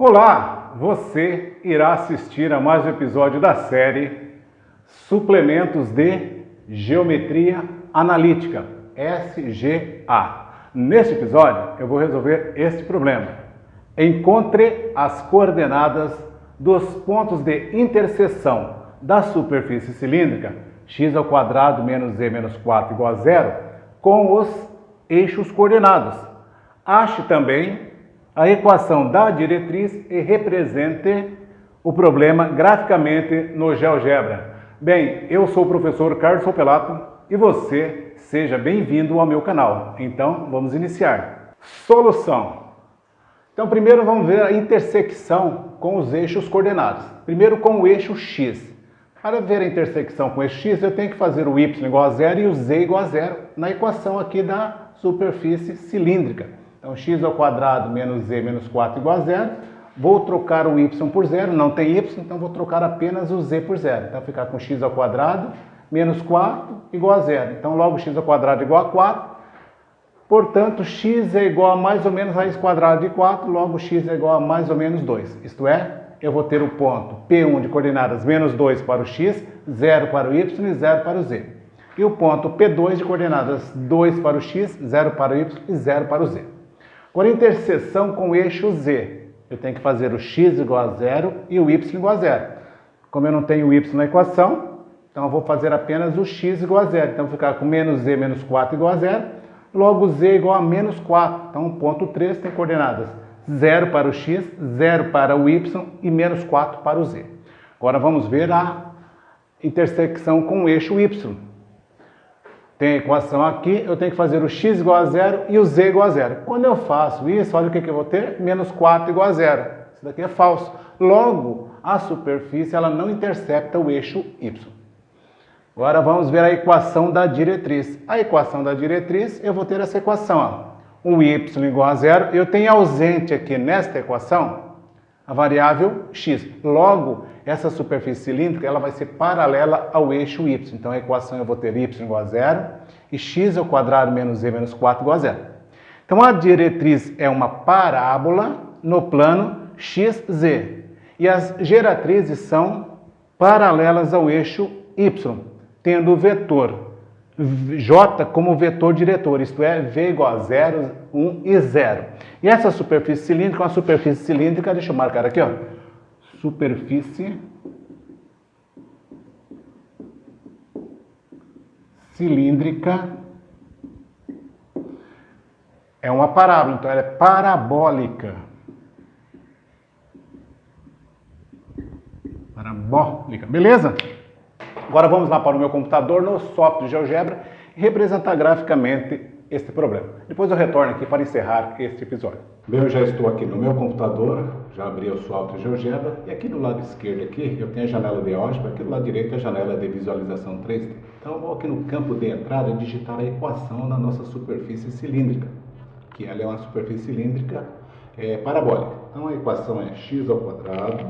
Olá, você irá assistir a mais um episódio da série Suplementos de Geometria Analítica, SGA. Neste episódio eu vou resolver este problema. Encontre as coordenadas dos pontos de interseção da superfície cilíndrica x² menos z menos 4 igual a zero com os eixos coordenados. Ache também a equação da diretriz e represente o problema graficamente no GeoGebra. Bem, eu sou o professor Carlos Ropelato e você seja bem-vindo ao meu canal. Então, vamos iniciar. Solução. Então, primeiro vamos ver a intersecção com os eixos coordenados. Primeiro com o eixo x. Para ver a intersecção com o eixo x, eu tenho que fazer o y igual a zero e o z igual a zero na equação aqui da superfície cilíndrica. Então, x² menos z menos 4 igual a zero. Vou trocar o y por zero, não tem y, então vou trocar apenas o z por zero. Então, ficar com x² menos 4 igual a zero. Então, logo x² igual a 4. Portanto, x é igual a mais ou menos raiz quadrada de 4, logo x é igual a mais ou menos 2. Isto é, eu vou ter o ponto P1 de coordenadas menos 2 para o x, 0 para o y e 0 para o z. E o ponto P2 de coordenadas 2 para o x, 0 para o y e 0 para o z. Agora, interseção com o eixo z. Eu tenho que fazer o x igual a zero e o y igual a zero. Como eu não tenho o y na equação, então eu vou fazer apenas o x igual a zero. Então, vou ficar com menos z menos 4 igual a zero. Logo, z igual a menos 4. Então, o ponto 3 tem coordenadas 0 para o x, 0 para o y e menos 4 para o z. Agora, vamos ver a intersecção com o eixo y. Tem a equação aqui, eu tenho que fazer o x igual a zero e o z igual a zero. Quando eu faço isso, olha o que eu vou ter? Menos 4 igual a zero. Isso daqui é falso. Logo, a superfície ela não intercepta o eixo y. Agora vamos ver a equação da diretriz. A equação da diretriz, eu vou ter essa equação. Ó. Um y igual a zero. Eu tenho ausente aqui nesta equação a variável x. Logo, essa superfície cilíndrica ela vai ser paralela ao eixo y. Então, a equação eu vou ter y igual a zero e x² menos z menos 4 igual a zero. Então, a diretriz é uma parábola no plano xz. E as geratrizes são paralelas ao eixo y, tendo o vetor j como vetor diretor, isto é, v igual a 0, 1 e 0. E essa superfície cilíndrica é uma superfície cilíndrica, deixa eu marcar aqui, ó. Superfície cilíndrica é uma parábola, então ela é parabólica. Parabólica, beleza? Agora vamos lá para o meu computador, no software GeoGebra, e representar graficamente este problema. Depois eu retorno aqui para encerrar este episódio. Bem, eu já estou aqui no meu computador, já abri o software GeoGebra, e aqui do lado esquerdo aqui eu tenho a janela de álgebra, aqui do lado direito a janela de visualização 3D. Então eu vou aqui no campo de entrada digitar a equação da nossa superfície cilíndrica, que ela é uma superfície cilíndrica parabólica. Então a equação é x²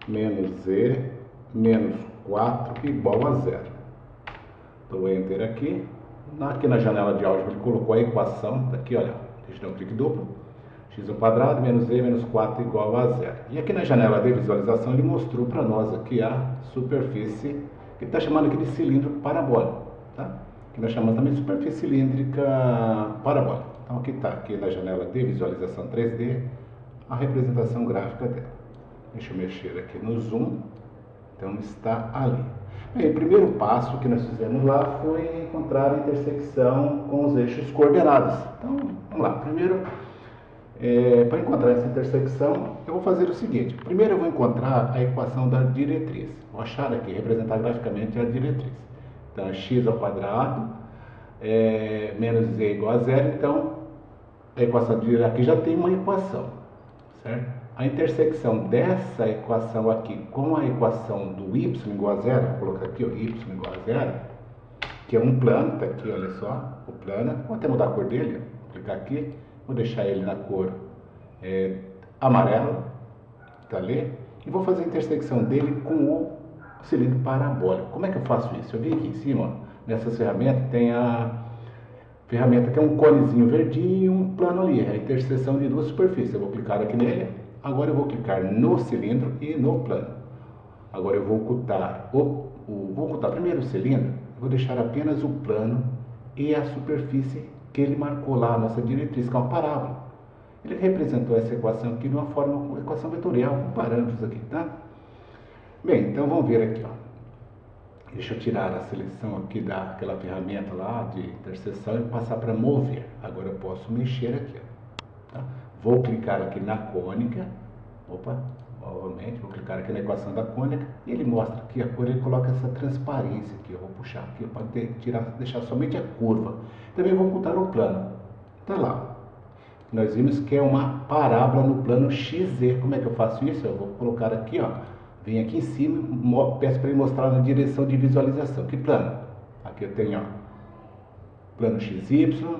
menos z menos 4 igual a zero. Dou Enter aqui. Aqui na janela de álgebra ele colocou a equação, aqui olha, deixa eu dar um clique duplo, x² menos z menos 4 igual a zero. E aqui na janela de visualização ele mostrou para nós aqui a superfície, que ele está chamando aqui de cilindro parabólico, tá? Que nós chamamos também de superfície cilíndrica parabólica. Então aqui está, aqui na janela de visualização 3D, a representação gráfica dela. Deixa eu mexer aqui no zoom. Então está ali. Bem, o primeiro passo que nós fizemos lá foi encontrar a intersecção com os eixos coordenados. Então, vamos lá. Primeiro, para encontrar essa intersecção, eu vou fazer o seguinte. Primeiro eu vou encontrar a equação da diretriz. Vou achar aqui, representar graficamente a diretriz. Então, x² menos z igual a zero. Então, a equação de aqui já tem uma equação, certo? A intersecção dessa equação aqui com a equação do y igual a zero, vou colocar aqui o y igual a zero, que é um plano, tá aqui, olha só, o plano, vou até mudar a cor dele, vou clicar aqui, vou deixar ele na cor amarela, tá ali, e vou fazer a intersecção dele com o cilindro parabólico. Como é que eu faço isso? Eu vim aqui em cima, ó, nessas ferramentas tem a ferramenta que é um conezinho verdinho e um plano ali, é a interseção de duas superfícies. Eu vou clicar aqui nele Agora eu vou clicar no cilindro e no plano. Agora eu vou ocultar, vou ocultar primeiro o cilindro, vou deixar apenas o plano e a superfície que ele marcou lá, a nossa diretriz, que é uma parábola. Ele representou essa equação aqui de uma forma, uma equação vetorial, com parâmetros aqui, tá? Bem, então vamos ver aqui, ó. Deixa eu tirar a seleção aqui daquela ferramenta lá de interseção e passar para mover. Agora eu posso mexer aqui, ó. Tá? Vou clicar aqui na cônica. Opa, novamente, vou clicar aqui na equação da cônica e ele mostra aqui a cor, ele coloca essa transparência aqui. Eu vou puxar aqui para deixar somente a curva. Também vou ocultar o plano. Tá lá. Nós vimos que é uma parábola no plano XZ. Como é que eu faço isso? Eu vou colocar aqui, ó. Vem aqui em cima e peço para ele mostrar na direção de visualização. Que plano? Aqui eu tenho, ó, plano XY,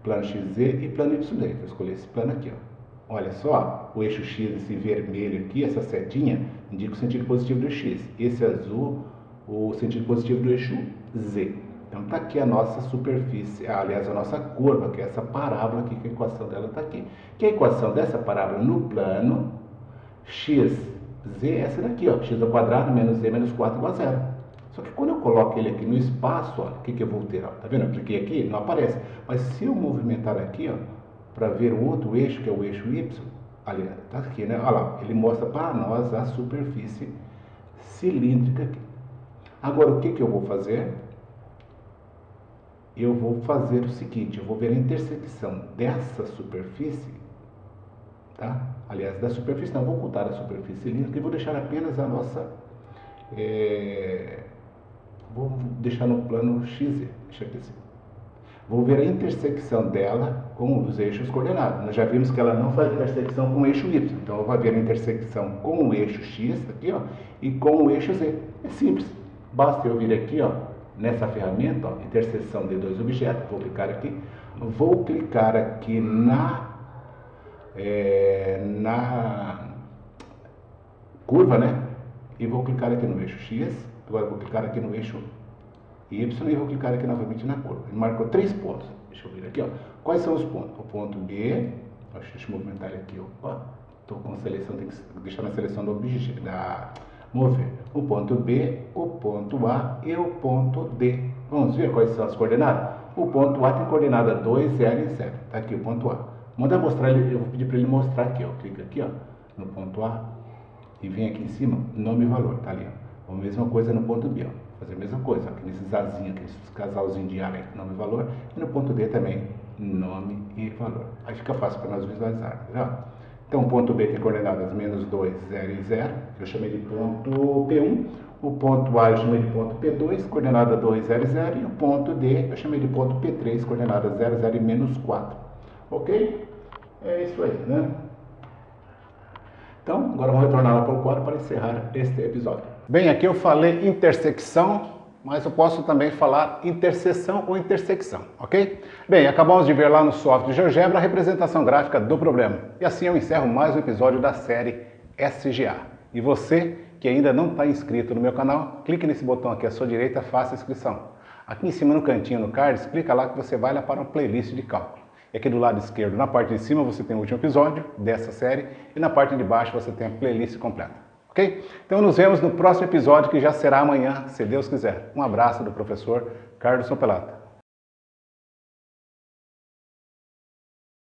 plano XZ e plano YZ. Vou escolher esse plano aqui, ó. Olha só, o eixo X, esse vermelho aqui, essa setinha, indica o sentido positivo do X. Esse azul, o sentido positivo do eixo Z. Então está aqui a nossa superfície, aliás, a nossa curva, que é essa parábola aqui, que a equação dela está aqui. Que a equação dessa parábola no plano x, z, essa daqui, ó, x ao quadrado menos z menos 4 igual a zero. Só que quando eu coloco ele aqui no espaço, ó, o que eu vou ter? Ó, tá vendo? Eu cliquei aqui, não aparece. Mas se eu movimentar aqui, ó, para ver o outro eixo, que é o eixo y, ali, tá aqui, né? Olha lá, ele mostra para nós a superfície cilíndrica aqui. Agora, o que eu vou fazer? Eu vou fazer o seguinte, eu vou ver a intersecção dessa superfície, tá? Aliás, da superfície, não, vou ocultar a superfície cilíndrica e vou deixar apenas a nossa, vou deixar no plano XZ, deixa aqui assim. Vou ver a intersecção dela com os eixos coordenados. Nós já vimos que ela não faz intersecção com o eixo Y, então eu vou ver a intersecção com o eixo X, aqui, ó, e com o eixo Z. É simples, basta eu vir aqui, ó, nessa ferramenta, ó, interseção de dois objetos, vou clicar aqui na curva, né? E vou clicar aqui no eixo X, agora vou clicar aqui no eixo Y e vou clicar aqui novamente na curva. Ele marcou 3 pontos. Deixa eu ver aqui, ó. Quais são os pontos? O ponto B, deixa eu movimentar ele aqui, opa, estou com seleção, tem que deixar na seleção do objeto, mover. O ponto B, o ponto A e o ponto D. Vamos ver quais são as coordenadas? O ponto A tem coordenada 2, 0 e 0. Está aqui o ponto A. Manda mostrar, eu vou pedir para ele mostrar aqui, ó. Clica aqui, ó, no ponto A e vem aqui em cima, nome e valor, tá ali, ó. A mesma coisa no ponto B, ó. Fazer a mesma coisa, aqui nesses azinhos, aqui nesses casalzinhos de área, nome e valor. E no ponto D também, nome e valor. Aí fica fácil para nós visualizarmos, tá? Então, o ponto B tem coordenadas menos 2, 0 e 0, que eu chamei de ponto P1. O ponto A eu chamei de ponto P2, coordenada 2, 0 e 0. E o ponto D eu chamei de ponto P3, coordenada 0, 0 e menos 4. Ok? É isso aí, né? Então, agora vamos retornar lá para o quadro para encerrar este episódio. Bem, aqui eu falei intersecção, mas eu posso também falar interseção ou intersecção, ok? Bem, acabamos de ver lá no software de GeoGebra a representação gráfica do problema. E assim eu encerro mais um episódio da série SGA. E você que ainda não está inscrito no meu canal, clique nesse botão aqui à sua direita, faça a inscrição. Aqui em cima no cantinho no cards, clica lá que você vai lá para uma playlist de cálculo. E aqui do lado esquerdo, na parte de cima, você tem o último episódio dessa série e na parte de baixo você tem a playlist completa. Ok? Então nos vemos no próximo episódio, que já será amanhã, se Deus quiser. Um abraço do professor Carlos Pelata.